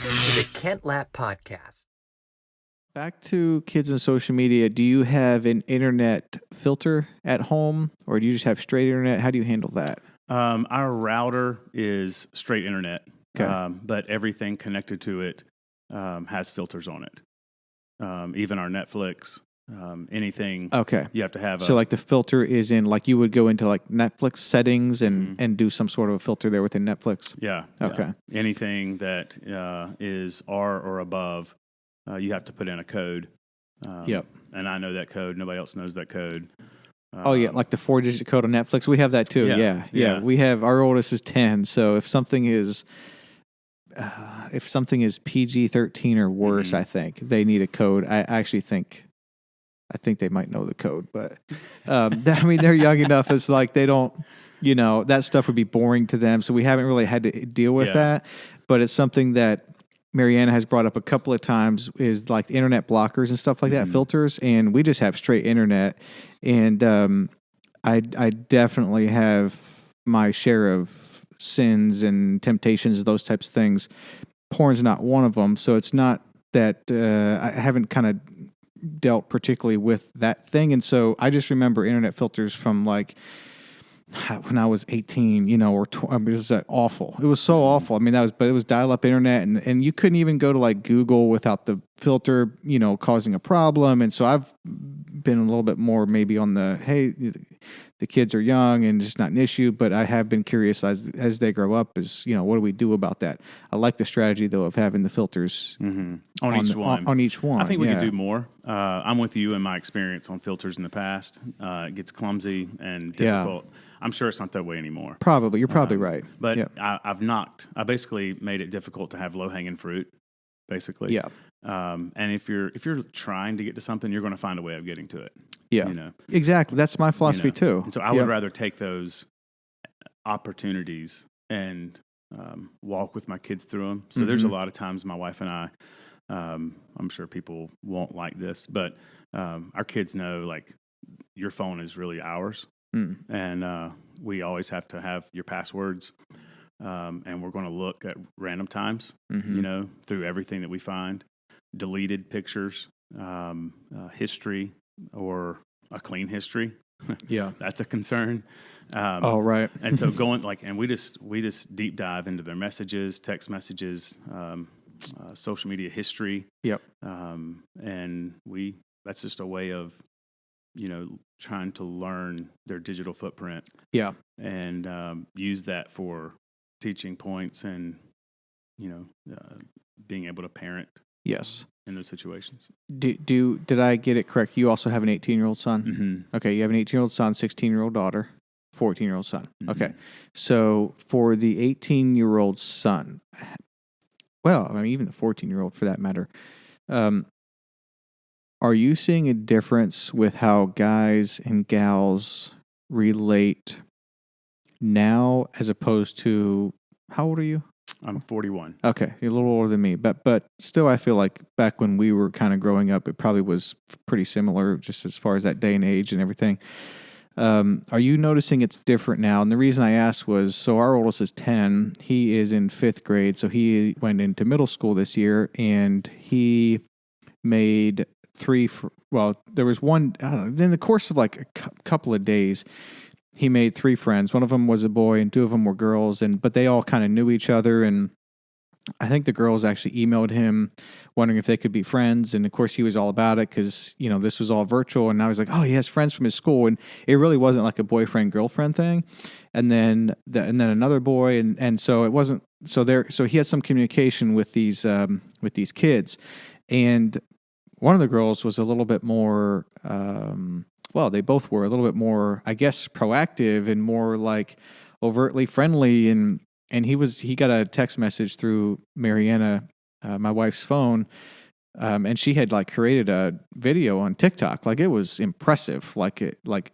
Welcome to the Kent Lapp Podcast. Back to kids and social media. Do you have an internet filter at home, or do you just have straight internet? How do you handle that? Our router is straight internet, Okay. but everything connected to it has filters on it. Even our Netflix, anything. Okay. You have to have. So like the filter is in, like you would go into like Netflix settings and do some sort of a filter there within Netflix. Yeah. Okay. Yeah. Anything that is R or above, you have to put in a code. Yep. And I know that code. Nobody else knows that code. Oh yeah, like the 4-digit code on Netflix. We have that too. Yeah. We have, our oldest is 10. So if something is PG-13 or worse, I think they need a code. I think they might know the code, but I mean, they're young enough. It's like they don't, that stuff would be boring to them. So we haven't really had to deal with that. But it's something that Mariana has brought up a couple of times, is like internet blockers and stuff like that, filters. And we just have straight internet. And I definitely have my share of sins and temptations, those types of things. Porn's not one of them. So it's not that I haven't kind of dealt particularly with that thing. And so I just remember internet filters from like when I was 18, or it was awful. It was so awful. I mean, but it was dial-up internet, and you couldn't even go to like Google without the filter, causing a problem. And so I've been a little bit more maybe on hey, the kids are young and it's not an issue, but I have been curious as they grow up is, what do we do about that? I like the strategy though of having the filters on each one. I think we could do more. I'm with you in my experience on filters in the past. It gets clumsy and difficult. Yeah. I'm sure it's not that way anymore. Probably. You're probably right. But I basically made it difficult to have low-hanging fruit, basically. Yeah. And if you're trying to get to something, you're going to find a way of getting to it. Yeah. Exactly. That's my philosophy too. And so I would rather take those opportunities and walk with my kids through them. So there's a lot of times my wife and I, I'm sure people won't like this, but our kids know, like, your phone is really ours. And we always have to have your passwords, and we're going to look at random times, through everything that we find, deleted pictures, history, or a clean history. Yeah, that's a concern. Right. And so and we just deep dive into their messages, text messages, social media history. Yep. And that's just a way of trying to learn their digital footprint. Yeah. And use that for teaching points and, being able to parent. Yes. In those situations. Did I get it correct? You also have an 18-year-old son? Mm-hmm. Okay, you have an 18-year-old son, 16-year-old daughter, 14-year-old son. Mm-hmm. Okay. So for the 18-year-old son, even the 14-year-old for that matter, are you seeing a difference with how guys and gals relate now as opposed to, how old are you? I'm 41. Okay, you're a little older than me, but still I feel like back when we were kind of growing up, it probably was pretty similar just as far as that day and age and everything. Are you noticing it's different now? And the reason I asked was, so our oldest is 10. He is in 5th grade, so he went into middle school this year, and he made there was one, I don't know, in the course of like a couple of days, he made 3 friends. One of them was a boy and 2 of them were girls, but they all kind of knew each other. And I think the girls actually emailed him wondering if they could be friends. And of course he was all about it because, this was all virtual. And now he's like, oh, he has friends from his school. And it really wasn't like a boyfriend-girlfriend thing. And then another boy. And so it wasn't, so he had some communication with these kids. And one of the girls was a little bit more, they both were a little bit more, I guess, proactive and more like overtly friendly. And he got a text message through Mariana, my wife's phone, and she had like created a video on TikTok. Like, it was impressive. Like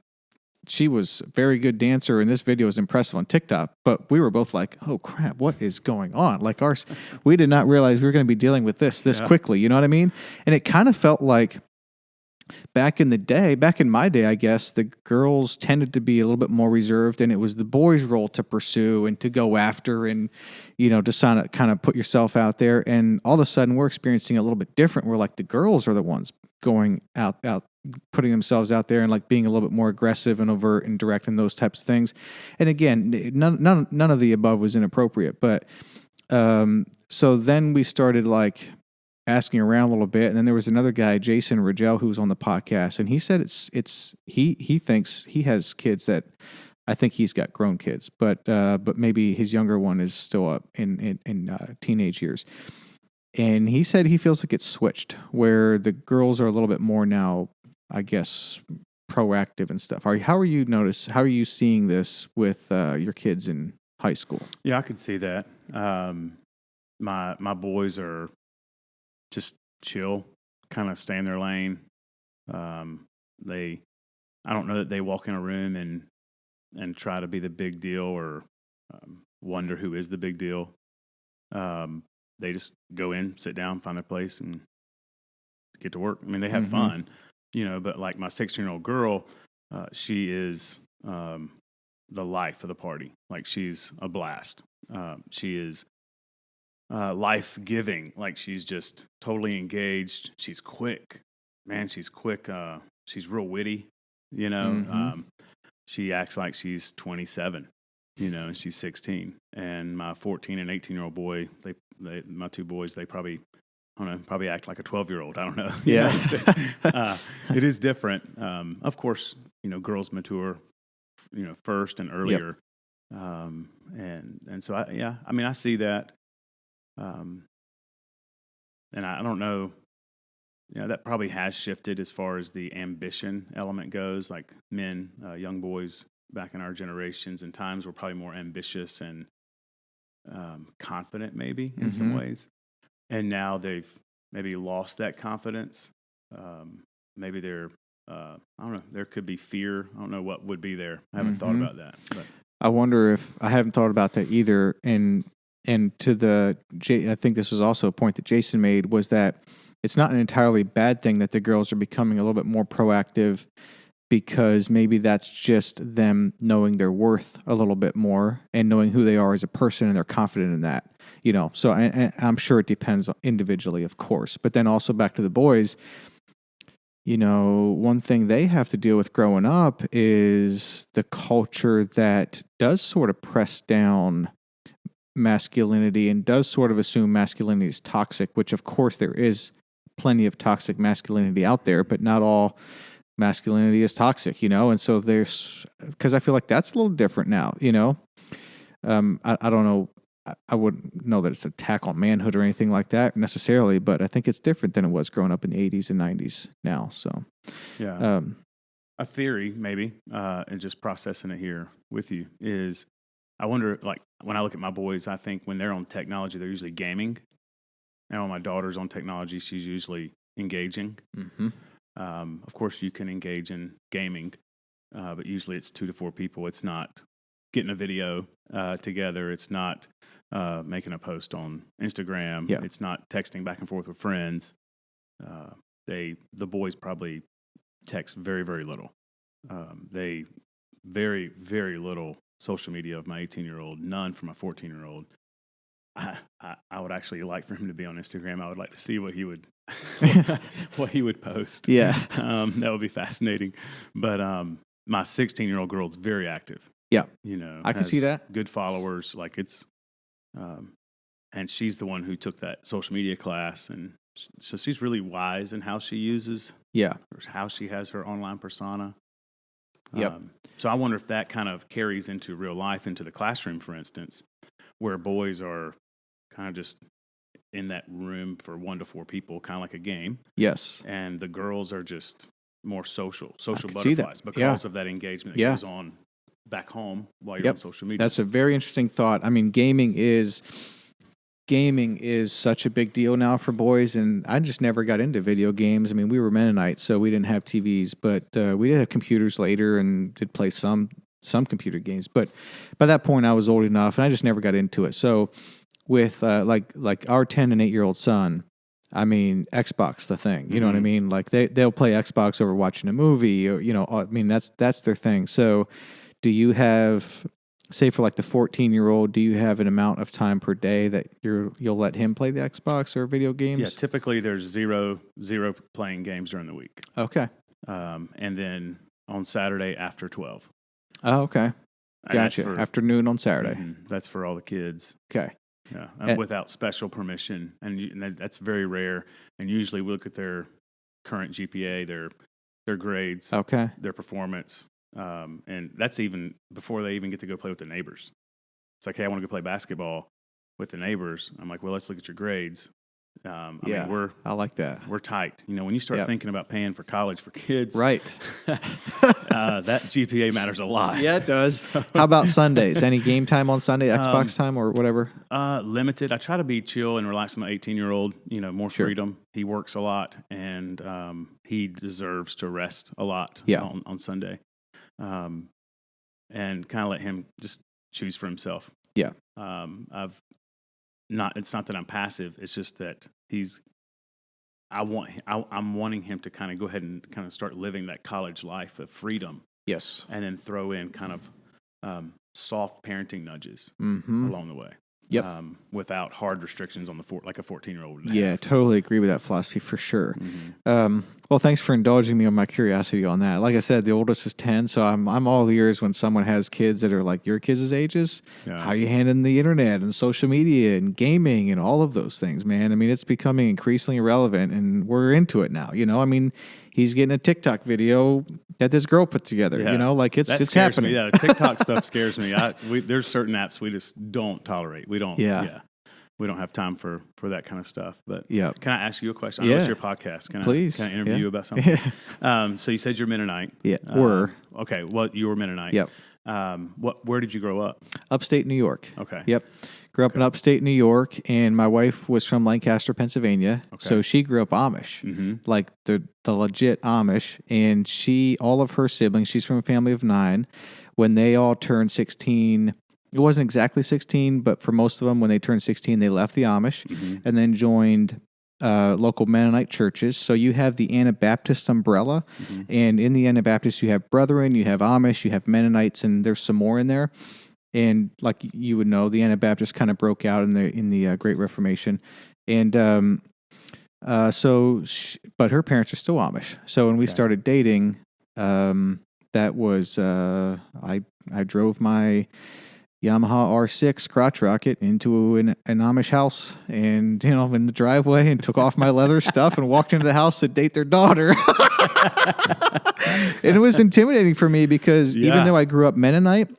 she was a very good dancer, and this video was impressive on TikTok. But we were both like, "Oh crap, what is going on?" Like we did not realize we were going to be dealing with this quickly. You know what I mean? And it kind of felt like back in my day, I guess the girls tended to be a little bit more reserved, and it was the boys' role to pursue and to go after, and to kind of put yourself out there. And all of a sudden, we're experiencing a little bit different. We're like the girls are the ones going out, putting themselves out there and like being a little bit more aggressive and overt and direct and those types of things. And again, none of the above was inappropriate, but so then we started like asking around a little bit, and then there was another guy, Jason Rigel, who was on the podcast, and he said he thinks he has kids that I think he's got grown kids, but maybe his younger one is still up in teenage years, and he said he feels like it's switched where the girls are a little bit more now, I guess, proactive and stuff. How are you seeing this with your kids in high school? Yeah, I could see that. My boys are just chill, kind of stay in their lane. I don't know that they walk in a room and try to be the big deal or wonder who is the big deal. They just go in, sit down, find their place, and get to work. I mean, they have fun, but like my 16-year-old girl, she is the life of the party. Like, she's a blast. She is life-giving. Like, she's just totally engaged. She's quick. Man, she's quick. She's real witty, she acts like she's 27, and she's 16. And my 14 and 18-year-old boy, my two boys, they probably act like a 12-year-old. I don't know. Yeah. It is different. Of course, girls mature, first and earlier. Yep. And so I see that. And I don't know, that probably has shifted as far as the ambition element goes. Like men, young boys back in our generations and times were probably more ambitious and confident maybe in some ways. And now they've maybe lost that confidence. Maybe they're, I don't know, there could be fear. I don't know what would be there. I haven't thought about that. But I wonder if I haven't thought about that either. And I think this was also a point that Jason made, was that it's not an entirely bad thing that the girls are becoming a little bit more proactive, because maybe that's just them knowing their worth a little bit more and knowing who they are as a person, and they're confident in that, So I'm sure it depends individually, of course. But then also back to the boys, one thing they have to deal with growing up is the culture that does sort of press down masculinity and does sort of assume masculinity is toxic, which of course there is plenty of toxic masculinity out there, but not all masculinity is toxic, and so because I feel like that's a little different now, I don't know, I wouldn't know that it's an attack on manhood or anything like that necessarily, but I think it's different than it was growing up in the 80s and 90s now, so. Yeah. A theory, maybe, and just processing it here with you, is I wonder, like, when I look at my boys, I think when they're on technology, they're usually gaming. And when my daughter's on technology, she's usually engaging. Mm-hmm. Of course, you can engage in gaming, but usually it's 2 to 4 people. It's not getting a video together. It's not making a post on Instagram. Yeah. It's not texting back and forth with friends. The boys probably text very, very little. They very, very little social media of my 18-year-old, none for my 14-year-old. I would actually like for him to be on Instagram. I would like to see what he would post. Yeah. That would be fascinating. But my 16-year-old girl is very active. Yeah. I can see that. Good followers. Like, it's, and she's the one who took that social media class. And so she's really wise in how she uses, how she has her online persona. Yep. So I wonder if that kind of carries into real life, into the classroom, for instance, where boys are kind of just in that room for 1 to 4 people, kind of like a game. Yes. And the girls are just more social butterflies because of that engagement that goes on back home while you're on social media. That's a very interesting thought. I mean, gaming is such a big deal now for boys, and I just never got into video games. I mean, we were Mennonites, so we didn't have TVs, but we did have computers later and did play some computer games. But by that point, I was old enough, and I just never got into it. So with like our 10 and 8-year-old son, I mean, Xbox the thing. You know what I Mhm. mean? Like they'll play Xbox over watching a movie, or I mean that's their thing. So, do you have, say for like the 14-year-old, do you have an amount of time per day that you'll let him play the Xbox or video games? Yeah, typically there's zero playing games during the week, Okay. and then on Saturday after 12. Oh, okay. And that's Gotcha. Afternoon on Saturday. That's for all the kids. Okay. Yeah, without special permission, and that's very rare. And usually we look at their current GPA, their grades, Okay. their performance, and that's even before they even get to go play with the neighbors. It's like, hey, I want to go play basketball with the neighbors. I'm like, well, let's look at your grades. I mean, I like that. we're tight. When you start thinking about paying for college for kids, Right. that GPA matters a lot. Yeah, it does. How about Sundays? Any game time on Sunday, Xbox time or whatever? Limited. I try to be chill and relax with my 18-year-old, more Sure. freedom. He works a lot, and he deserves to rest a lot on Sunday. And kind of let him just choose for himself. Yeah. It's not that I'm passive. It's just that I'm wanting him to kind of go ahead and kind of start living that college life of freedom. Yes. And then throw in kind of soft parenting nudges along the way. Yep. Without hard restrictions on like a 14-year-old would Yeah, have. totally agree with that philosophy for sure. Mm-hmm. Well, thanks for indulging me on my curiosity on that. Like I said, the oldest is 10, so I'm all ears when someone has kids that are like your kids' ages. Yeah. How you handling the internet and social media and gaming and all of those things, man. I mean, it's becoming increasingly relevant, and we're into it now. I mean, he's getting a TikTok video that this girl put together. Yeah. Like it's That scares happening. me. Yeah, the TikTok stuff scares me. There's certain apps we just don't tolerate. We don't. Yeah. We don't have time for that kind of stuff. But Yeah. can I ask you a question? I know it's your podcast. Please. Can I interview you about something? So you said you're Mennonite. Yeah. Okay. Well, you were Mennonite. Yep. Where did you grow up? Upstate New York. Okay. Yep. Grew up in upstate New York, and my wife was from Lancaster, Pennsylvania. Okay. So she grew up Amish, like the legit Amish. And all of her siblings, she's from a family of 9. When they all turned 16, it wasn't exactly 16, but for most of them, when they turned 16, they left the Amish and then joined local Mennonite churches. So you have the Anabaptist umbrella, and in the Anabaptist, you have Brethren, you have Amish, you have Mennonites, and there's some more in there. And like you would know, the Anabaptists kind of broke out in the Great Reformation, and but her parents are still Amish. So when we started dating, that was I drove my Yamaha R6 crotch rocket into an Amish house, and in the driveway, and took off my leather stuff and walked into the house to date their daughter. And it was intimidating for me because even though I grew up Mennonite,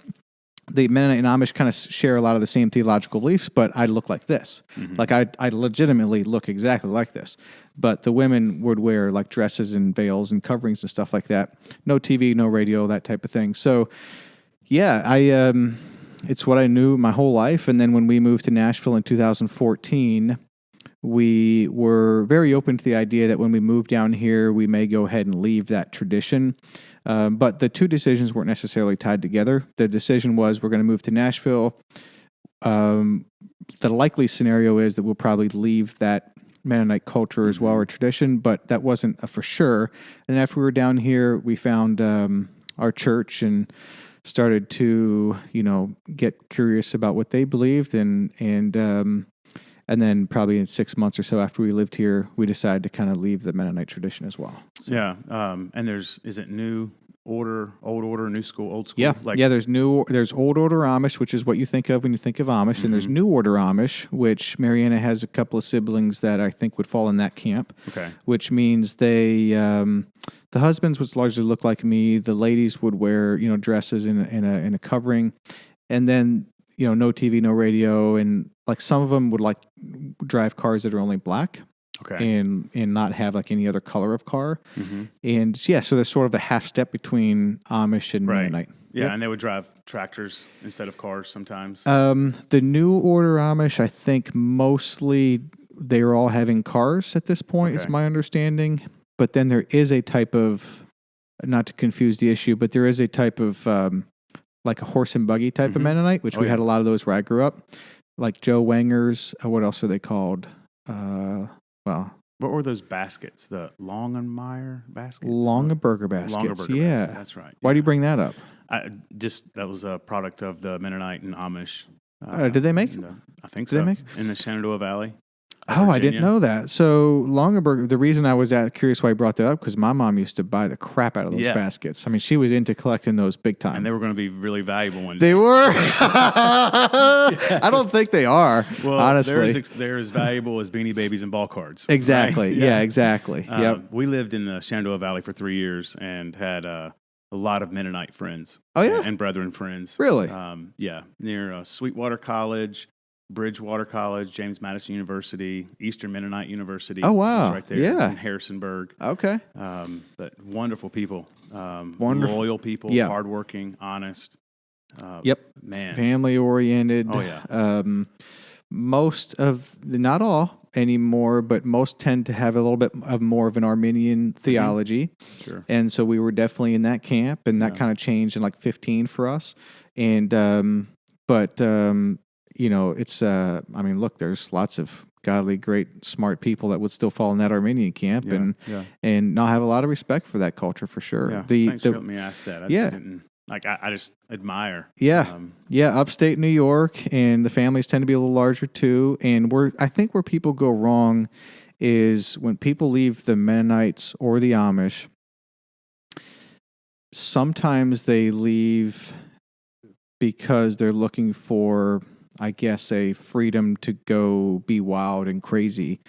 the Mennonite and Amish kind of share a lot of the same theological beliefs, but I look like this. Like I legitimately look exactly like this. But the women would wear like dresses and veils and coverings and stuff like that. No TV, no radio, that type of thing. So yeah, it's what I knew my whole life. And then when we moved to Nashville in 2014, we were very open to the idea that when we move down here, we may go ahead and leave that tradition. But the two decisions weren't necessarily tied together. The decision was we're going to move to Nashville. The likely scenario is that we'll probably leave that Mennonite culture as well, or tradition, but that wasn't a for sure. And after we were down here, we found our church and started to, get curious about what they believed, and then probably in 6 months or so after we lived here, we decided to kind of leave the Mennonite tradition as well. So. Yeah, and is it new order, old order, new school, old school? Yeah, there's old order Amish, which is what you think of when you think of Amish, and there's new order Amish, which Mariana has a couple of siblings that I think would fall in that camp. Okay, which means they, the husbands would largely look like me. The ladies would wear, dresses in a covering, and then no TV, no radio, and like some of them would like drive cars that are only black. Okay. And not have like any other color of car. And so there's sort of the half step between Amish and Mennonite. Yeah, and they would drive tractors instead of cars sometimes. The new order Amish, I think mostly they are all having cars at this point, is my understanding. But then there is a type of, not to confuse the issue, but there is a type of like a horse and buggy type of Mennonite, which we had a lot of those where I grew up. Like Joe Wangers, what else are they called? what were those baskets? The Longenmeyer baskets? Longaberger baskets. Longaberger Yeah. basket, that's right. Why do you bring that up? That was a product of the Mennonite and Amish. Did they make? I think Did so. they make? In the Shenandoah Valley. Oh, I didn't Virginia. know that. So Longaberger, the reason I was curious why you brought that up, because my mom used to buy the crap out of those baskets. I mean, she was into collecting those big time. And they were going to be really valuable one day. They were? I don't think they are, well, honestly. They're as valuable as Beanie Babies and ball cards. Exactly. Right? Yeah, exactly. Yep. We lived in the Shenandoah Valley for 3 years and had a lot of Mennonite friends. Oh, yeah? And Brethren friends. Really? Near Sweetwater College, Bridgewater College, James Madison University, Eastern Mennonite University. Oh, wow. Right there in Harrisonburg. Okay. But wonderful people. Wonderful. Loyal people, hardworking, honest. Man. Family oriented. Oh, yeah. Most of, not all anymore, but most tend to have a little bit of more of an Arminian theology. Sure. And so we were definitely in that camp, and that kind of changed in like 15 for us. And, it's, look, there's lots of godly, great, smart people that would still fall in that Armenian camp and not have a lot of respect for that culture for sure. Yeah. Thanks for helping me ask that. I just didn't, I just admire. Yeah. Upstate New York, and the families tend to be a little larger too. And I think where people go wrong is when people leave the Mennonites or the Amish, sometimes they leave because they're looking for, I guess, a freedom to go be wild and crazy.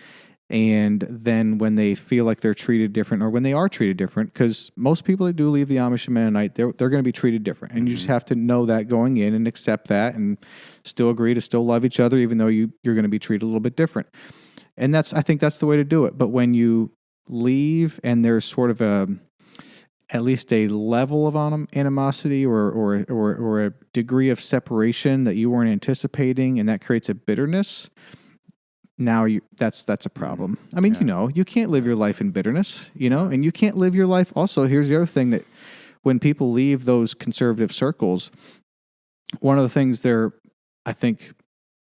And then when they feel like they're treated different, or when they are treated different, because most people that do leave the Amish and Mennonite, they're going to be treated different. And you just have to know that going in and accept that and still agree to still love each other, even though you're going to be treated a little bit different. And I think that's the way to do it. But when you leave and there's sort of at least a level of animosity or a degree of separation that you weren't anticipating, and that creates a bitterness, now that's a problem. I mean, you can't live your life in bitterness, and you can't live your life. Also, here's the other thing, that when people leave those conservative circles, one of the things I think,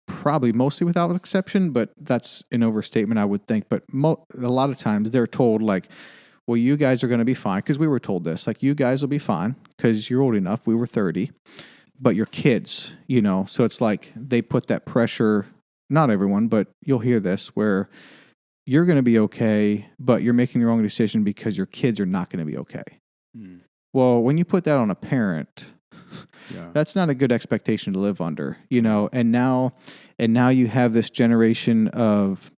probably mostly without exception, but that's an overstatement, I would think, but a lot of times they're told like, well, you guys are going to be fine, because we were told this, like, you guys will be fine because you're old enough. We were 30, but you're kids, so it's like they put that pressure. Not everyone, but you'll hear this, where you're going to be okay, but you're making the wrong decision because your kids are not going to be okay. Well, when you put that on a parent, that's not a good expectation to live under, and now you have this generation of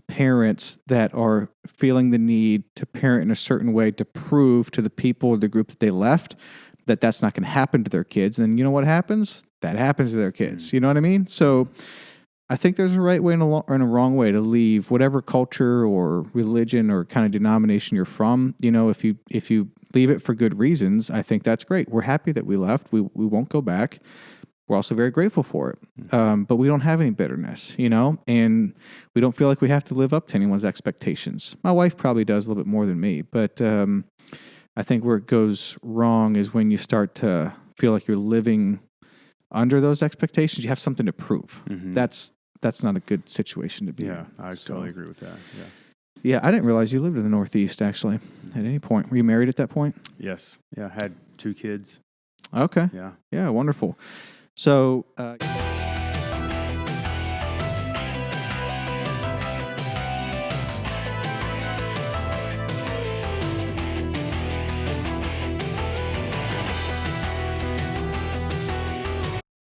parents that are feeling the need to parent in a certain way to prove to the people or the group that they left that that's not going to happen to their kids. And then you know what happens? That happens to their kids. You know what I mean? So I think there's a right way and a wrong way to leave whatever culture or religion or kind of denomination you're from. If you leave it for good reasons, I think that's great. We're happy that we left. We won't go back. We're also very grateful for it. But we don't have any bitterness, and we don't feel like we have to live up to anyone's expectations. My wife probably does a little bit more than me, but I think where it goes wrong is when you start to feel like you're living under those expectations. You have something to prove. That's not a good situation to be in. Yeah, I totally agree with that. Yeah, I didn't realize you lived in the Northeast, actually, at any point. Were you married at that point? Yes. Yeah, I had 2 kids. Okay. Yeah. Yeah, wonderful. So